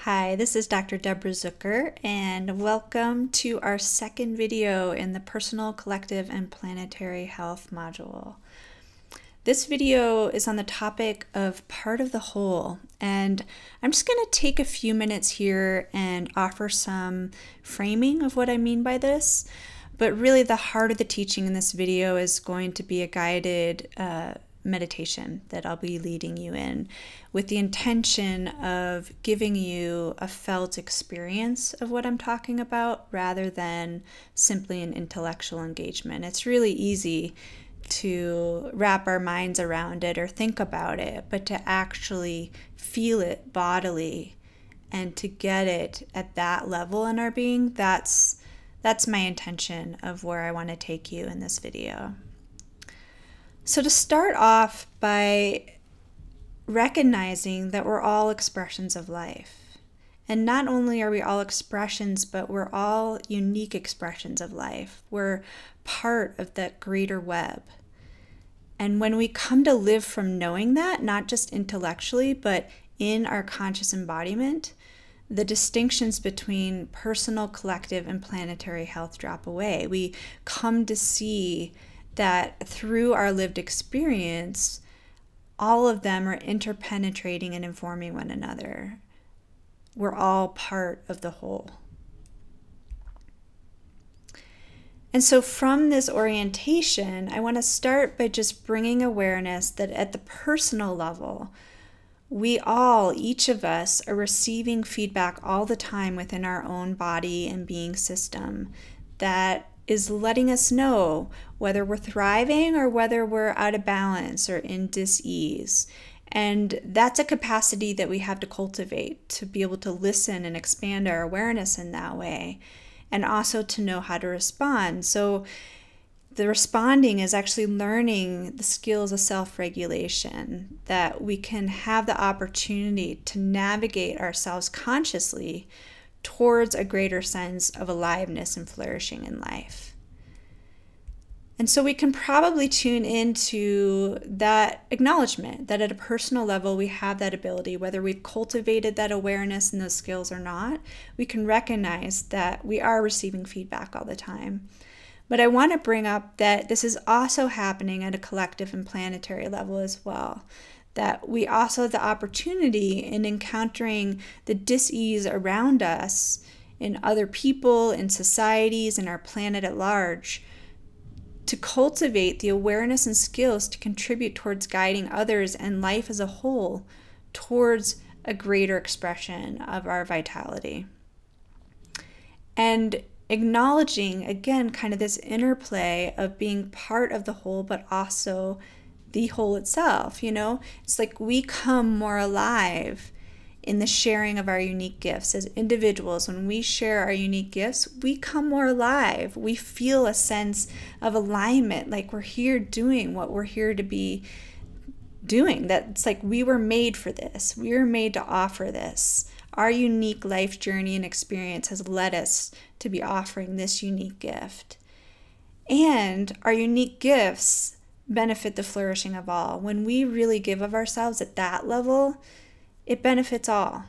Hi, this is Dr. Deborah Zucker, and welcome to our second video in the Personal, Collective, and Planetary Health module. This video is on the topic of part of the whole, and I'm just going to take a few minutes here and offer some framing of what I mean by this. But really the heart of the teaching in this video is going to be a guided meditation that I'll be leading you in with the intention of giving you a felt experience of what I'm talking about rather than simply an intellectual engagement. It's really easy to wrap our minds around it or think about it, but to actually feel it bodily and to get it at that level in our being, that's my intention of where I want to take you in this video. So to start off by recognizing that we're all expressions of life. And not only are we all expressions, but we're all unique expressions of life. We're part of that greater web. And when we come to live from knowing that, not just intellectually, but in our conscious embodiment, the distinctions between personal, collective, and planetary health drop away. We come to see that through our lived experience, all of them are interpenetrating and informing one another. We're all part of the whole. And so from this orientation, I want to start by just bringing awareness that at the personal level, we all, each of us, are receiving feedback all the time within our own body and being system that is letting us know whether we're thriving or whether we're out of balance or in dis-ease. And that's a capacity that we have to cultivate to be able to listen and expand our awareness in that way, and also to know how to respond. So the responding is actually learning the skills of self-regulation, that we can have the opportunity to navigate ourselves consciously towards a greater sense of aliveness and flourishing in life. And so we can probably tune into that acknowledgement that at a personal level we have that ability, whether we've cultivated that awareness and those skills or not. We can recognize that we are receiving feedback all the time. But I want to bring up that this is also happening at a collective and planetary level as well. That we also have the opportunity in encountering the dis-ease around us in other people, in societies, in our planet at large, to cultivate the awareness and skills to contribute towards guiding others and life as a whole towards a greater expression of our vitality. And acknowledging, again, kind of this interplay of being part of the whole, but also the whole itself. It's like we come more alive in the sharing of our unique gifts as individuals. When we share our unique gifts, we come more alive. We feel a sense of alignment, like we're here doing what we're here to be doing. That's like we were made for this. We were made to offer this. Our unique life journey and experience has led us to be offering this unique gift. And our unique gifts benefit the flourishing of all. When we really give of ourselves at that level, it benefits all.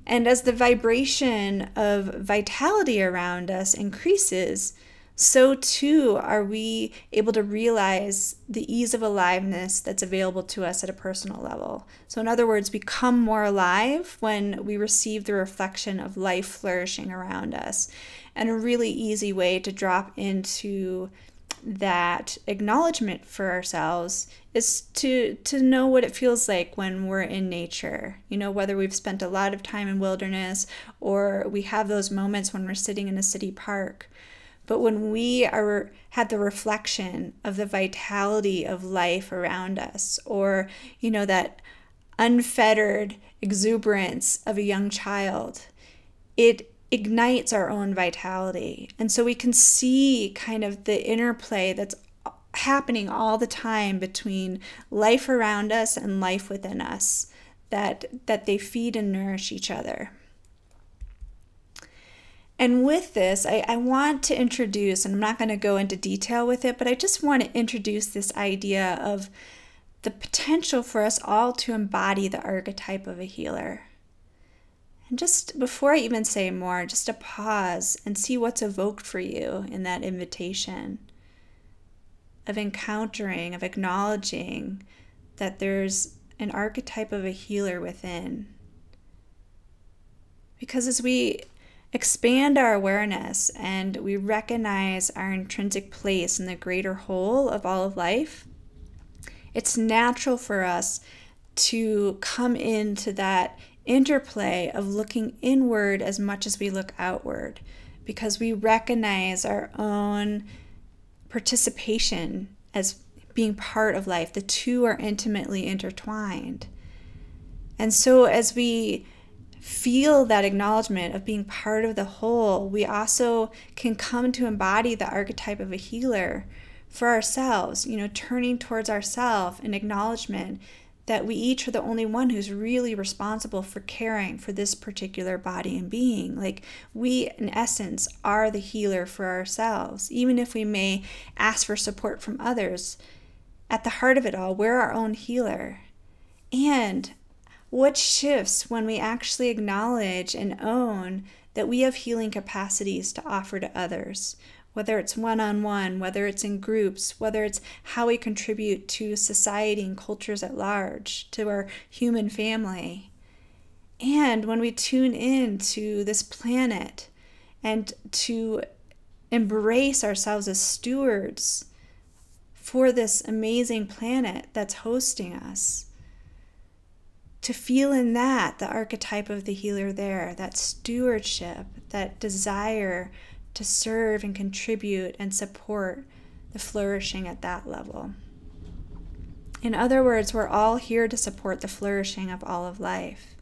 And as the vibration of vitality around us increases, so too are we able to realize the ease of aliveness that's available to us at a personal level. So in other words, we come more alive when we receive the reflection of life flourishing around us. And a really easy way to drop into that acknowledgement for ourselves is to know what it feels like when we're in nature. Whether we've spent a lot of time in wilderness or we have those moments when we're sitting in a city park. But when we have the reflection of the vitality of life around us, or that unfettered exuberance of a young child, it ignites our own vitality. And so we can see kind of the interplay that's happening all the time between life around us and life within us, that they feed and nourish each other. And with this, I want to introduce, and I'm not going to go into detail with it, but I just want to introduce this idea of the potential for us all to embody the archetype of a healer. And just before I even say more, just a pause and see what's evoked for you in that invitation of encountering, of acknowledging that there's an archetype of a healer within. Because as we expand our awareness and we recognize our intrinsic place in the greater whole of all of life, it's natural for us to come into that interplay of looking inward as much as we look outward, because we recognize our own participation as being part of life. The two are intimately intertwined. And so as we feel that acknowledgement of being part of the whole, we also can come to embody the archetype of a healer for ourselves, turning towards ourselves in acknowledgement that we each are the only one who's really responsible for caring for this particular body and being. Like, we, in essence, are the healer for ourselves. Even if we may ask for support from others, at the heart of it all, we're our own healer. And what shifts when we actually acknowledge and own that we have healing capacities to offer to others, whether it's one-on-one, whether it's in groups, whether it's how we contribute to society and cultures at large, to our human family. And when we tune in to this planet and to embrace ourselves as stewards for this amazing planet that's hosting us, to feel in that the archetype of the healer there, that stewardship, that desire to serve and contribute and support the flourishing at that level. In other words, we're all here to support the flourishing of all of life.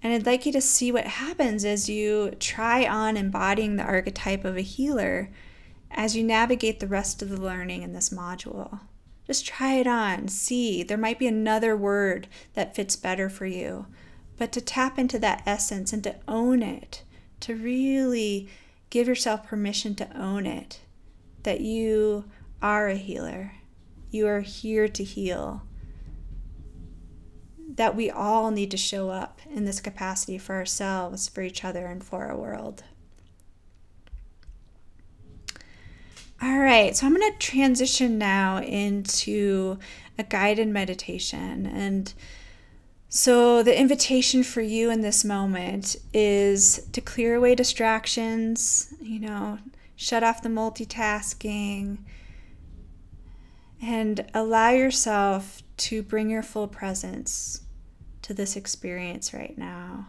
And I'd like you to see what happens as you try on embodying the archetype of a healer as you navigate the rest of the learning in this module. Just try it on, see. There might be another word that fits better for you, but to tap into that essence and to own it, to really give yourself permission to own it, that you are a healer. You are here to heal. That we all need to show up in this capacity for ourselves, for each other, and for our world. All right, so I'm going to transition now into a guided meditation. And so the invitation for you in this moment is to clear away distractions, shut off the multitasking, and allow yourself to bring your full presence to this experience right now.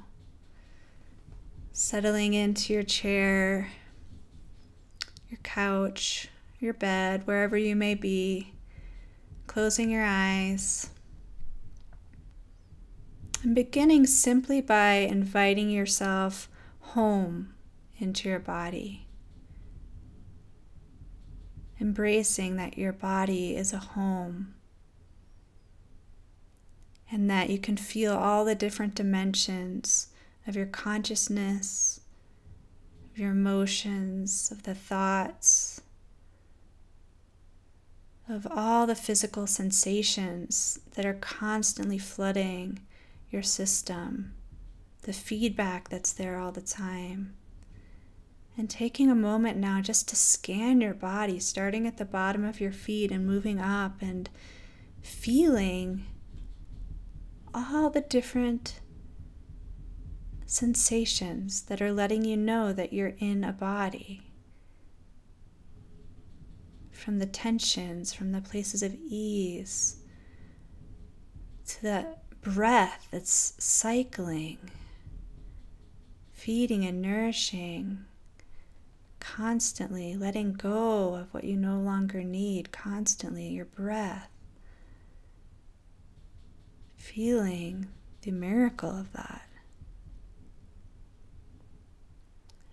Settling into your chair, your couch, your bed, wherever you may be, closing your eyes, and beginning simply by inviting yourself home into your body. Embracing that your body is a home, and that you can feel all the different dimensions of your consciousness, of your emotions, of the thoughts, of all the physical sensations that are constantly flooding your system, the feedback that's there all the time. And taking a moment now just to scan your body, starting at the bottom of your feet and moving up and feeling all the different sensations that are letting you know that you're in a body. From the tensions, from the places of ease, to the breath that's cycling, feeding and nourishing, constantly letting go of what you no longer need, constantly your breath, feeling the miracle of that.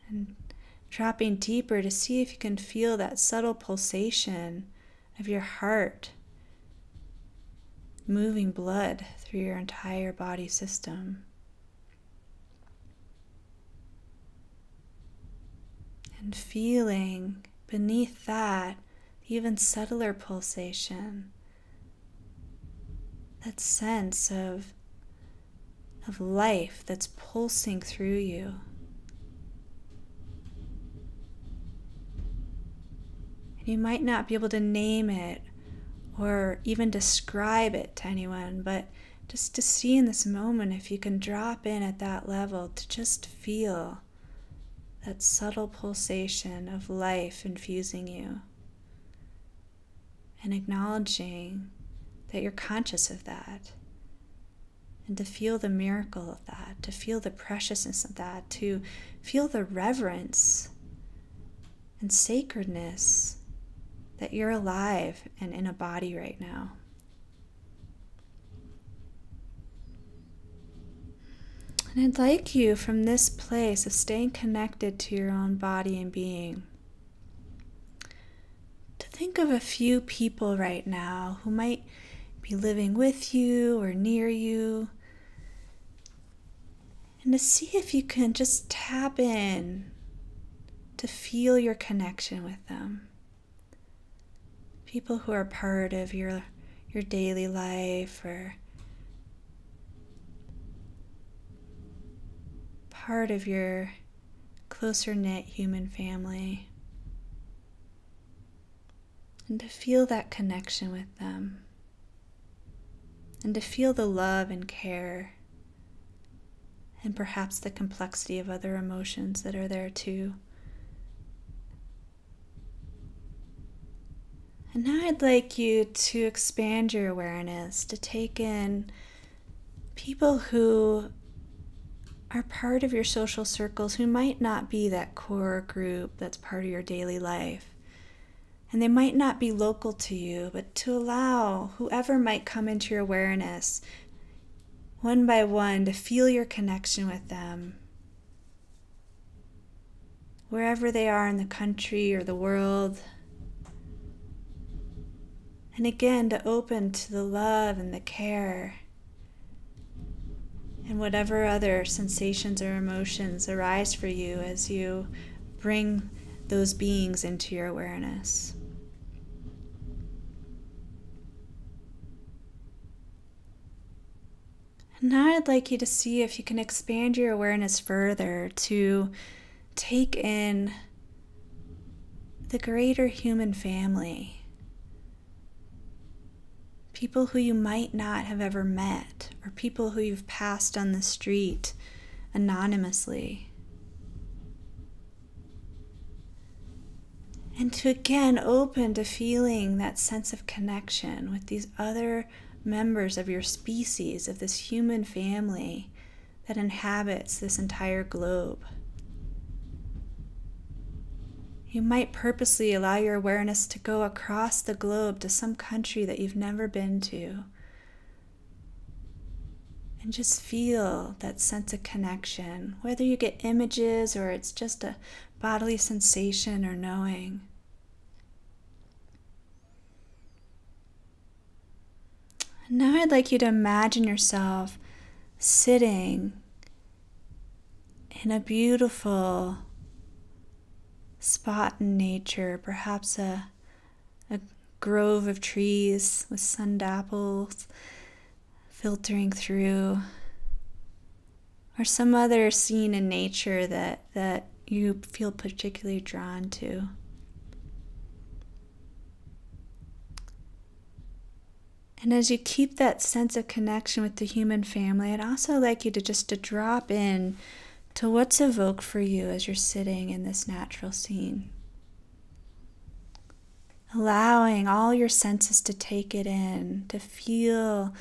And dropping deeper to see if you can feel that subtle pulsation of your heart moving blood through your entire body system. And feeling beneath that even subtler pulsation, that sense of of life that's pulsing through you. And you might not be able to name it or even describe it to anyone, but just to see in this moment if you can drop in at that level to just feel that subtle pulsation of life infusing you and acknowledging that you're conscious of that, and to feel the miracle of that, to feel the preciousness of that, to feel the reverence and sacredness that you're alive and in a body right now. And I'd like you, from this place of staying connected to your own body and being, to think of a few people right now who might be living with you or near you, and to see if you can just tap in to feel your connection with them. People who are part of your daily life or part of your closer knit human family, and to feel that connection with them, and to feel the love and care and perhaps the complexity of other emotions that are there too. And now I'd like you to expand your awareness, to take in people who are part of your social circles who might not be that core group that's part of your daily life. And they might not be local to you, but to allow whoever might come into your awareness, one by one, to feel your connection with them, wherever they are in the country or the world. And again, to open to the love and the care and whatever other sensations or emotions arise for you as you bring those beings into your awareness. And now I'd like you to see if you can expand your awareness further to take in the greater human family. People who you might not have ever met, or people who you've passed on the street anonymously. And to again open to feeling that sense of connection with these other members of your species, of this human family that inhabits this entire globe. You might purposely allow your awareness to go across the globe to some country that you've never been to. And just feel that sense of connection, whether you get images or it's just a bodily sensation or knowing. And now I'd like you to imagine yourself sitting in a beautiful spot in nature, perhaps a grove of trees with sundapples filtering through, or some other scene in nature that you feel particularly drawn to. And as you keep that sense of connection with the human family, I'd also like you to drop in to what's evoked for you as you're sitting in this natural scene. Allowing all your senses to take it in, to feel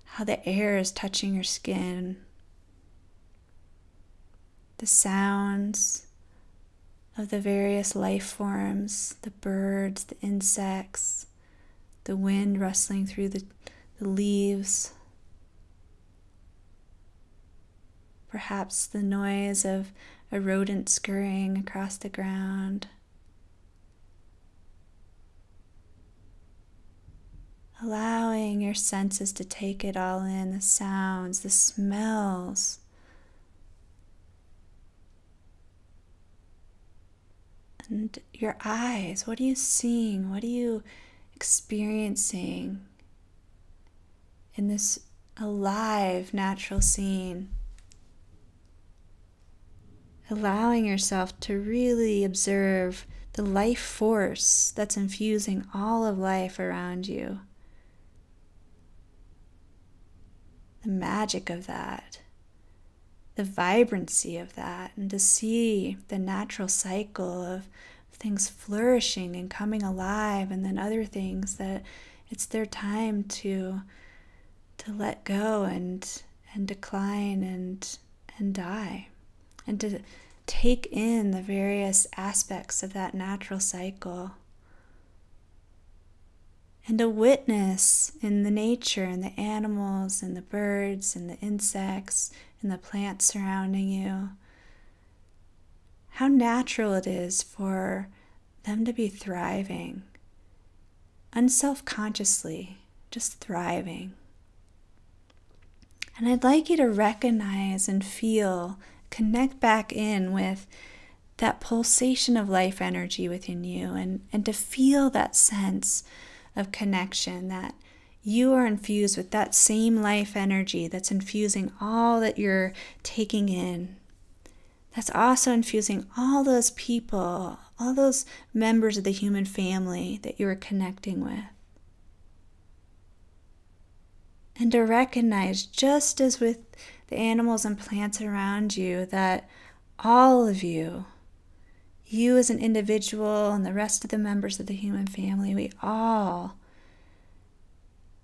how the air is touching your skin, the sounds of the various life forms, the birds, the insects, the wind rustling through the leaves, perhaps the noise of a rodent scurrying across the ground. Allowing your senses to take it all in, the sounds, the smells. And your eyes, what are you seeing? What are you experiencing in this alive natural scene. Allowing yourself to really observe the life force that's infusing all of life around you. The magic of that, the vibrancy of that, and to see the natural cycle of things flourishing and coming alive, and then other things that it's their time to let go and decline and die, and to take in the various aspects of that natural cycle, and to witness in the nature and the animals and the birds and the insects and the plants surrounding you how natural it is for them to be thriving, unselfconsciously, just thriving. And I'd like you to recognize and feel, connect back in with that pulsation of life energy within you, and to feel that sense of connection, that you are infused with that same life energy that's infusing all that you're taking in. That's also infusing all those people, all those members of the human family that you are connecting with. And to recognize, just as with the animals and plants around you, that all of you as an individual and the rest of the members of the human family, we all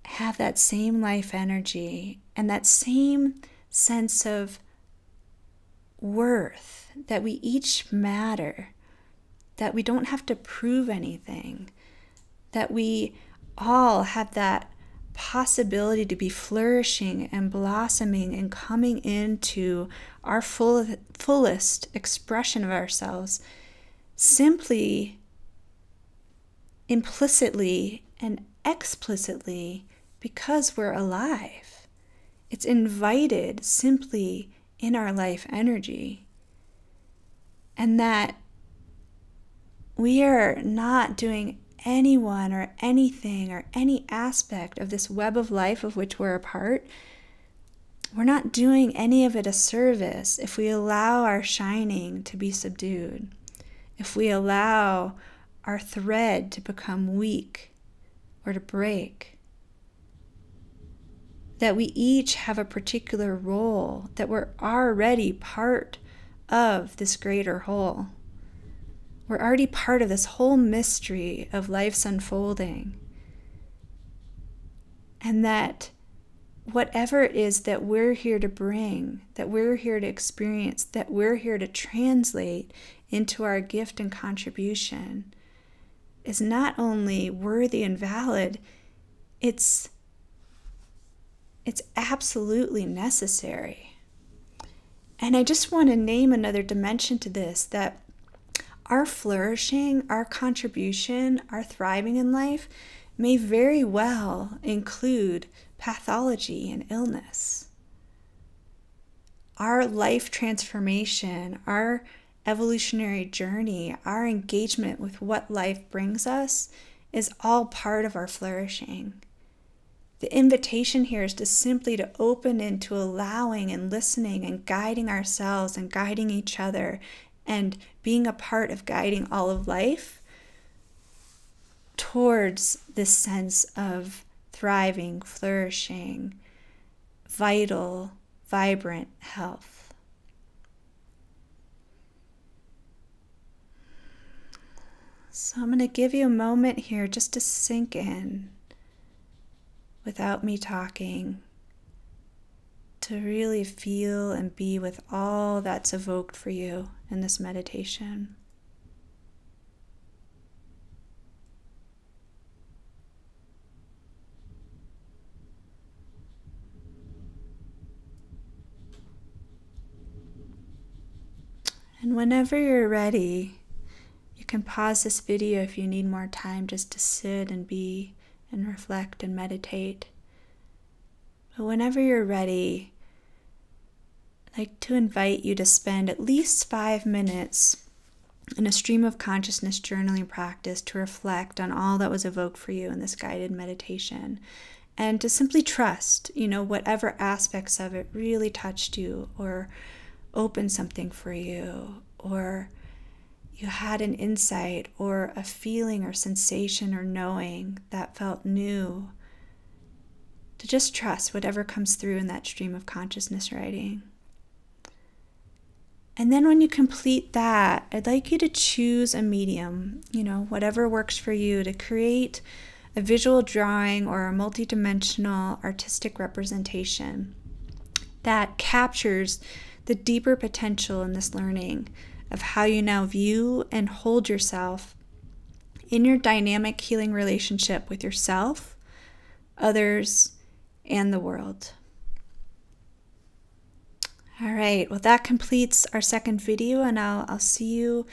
have that same life energy and that same sense of worth, that we each matter, that we don't have to prove anything, that we all have that possibility to be flourishing and blossoming and coming into our fullest expression of ourselves, simply, implicitly, and explicitly because we're alive. It's invited simply in our life energy. And that we are not doing anyone or anything or any aspect of this web of life of which we're a part, we're not doing any of it a service if we allow our shining to be subdued, if we allow our thread to become weak or to break. That we each have a particular role, that we're already part of this greater whole. We're already part of this whole mystery of life's unfolding. And that whatever it is that we're here to bring, that we're here to experience, that we're here to translate into our gift and contribution is not only worthy and valid, it's absolutely necessary. And I just want to name another dimension to this, that our flourishing, our contribution, our thriving in life may very well include pathology and illness. Our life transformation, our evolutionary journey, our engagement with what life brings us is all part of our flourishing. The invitation here is to simply to open into allowing and listening and guiding ourselves and guiding each other and being a part of guiding all of life towards this sense of thriving, flourishing, vital, vibrant health. So I'm going to give you a moment here just to sink in without me talking, to really feel and be with all that's evoked for you in this meditation. And whenever you're ready, you can pause this video if you need more time just to sit and be and reflect and meditate. But whenever you're ready, I'd like to invite you to spend at least 5 minutes in a stream of consciousness journaling practice to reflect on all that was evoked for you in this guided meditation, and to simply trust, whatever aspects of it really touched you or opened something for you, or you had an insight or a feeling or sensation or knowing that felt new. To just trust whatever comes through in that stream of consciousness writing. And then when you complete that, I'd like you to choose a medium, whatever works for you, to create a visual drawing or a multidimensional artistic representation that captures the deeper potential in this learning of how you now view and hold yourself in your dynamic healing relationship with yourself, others, and the world. All right, well, that completes our second video, and I'll see you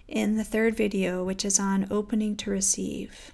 in the third video, which is on opening to receive.